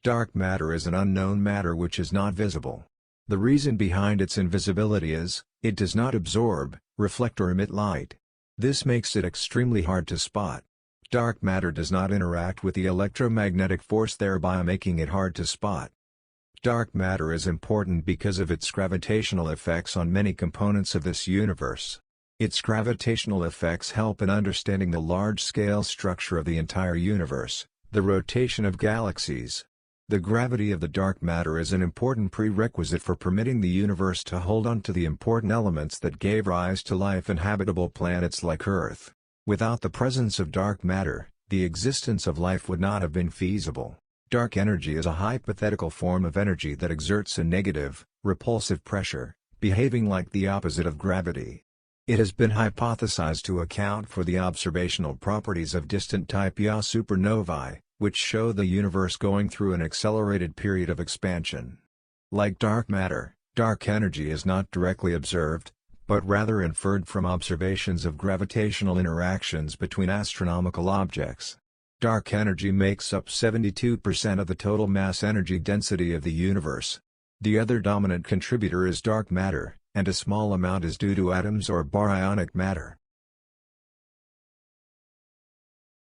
Dark matter is an unknown matter which is not visible. The reason behind its invisibility is, it does not absorb, reflect or emit light. This makes it extremely hard to spot. Dark matter does not interact with the electromagnetic force, thereby making it hard to spot. Dark matter is important because of its gravitational effects on many components of this universe. Its gravitational effects help in understanding the large-scale structure of the entire universe, the rotation of galaxies. The gravity of the dark matter is an important prerequisite for permitting the universe to hold on to the important elements that gave rise to life in habitable planets like Earth. Without the presence of dark matter, the existence of life would not have been feasible. Dark energy is a hypothetical form of energy that exerts a negative, repulsive pressure, behaving like the opposite of gravity. It has been hypothesized to account for the observational properties of distant Type Ia supernovae, which show the universe going through an accelerated period of expansion. Like dark matter, dark energy is not directly observed, but rather inferred from observations of gravitational interactions between astronomical objects. Dark energy makes up 72% of the total mass energy density of the universe. The other dominant contributor is dark matter, and a small amount is due to atoms or baryonic matter.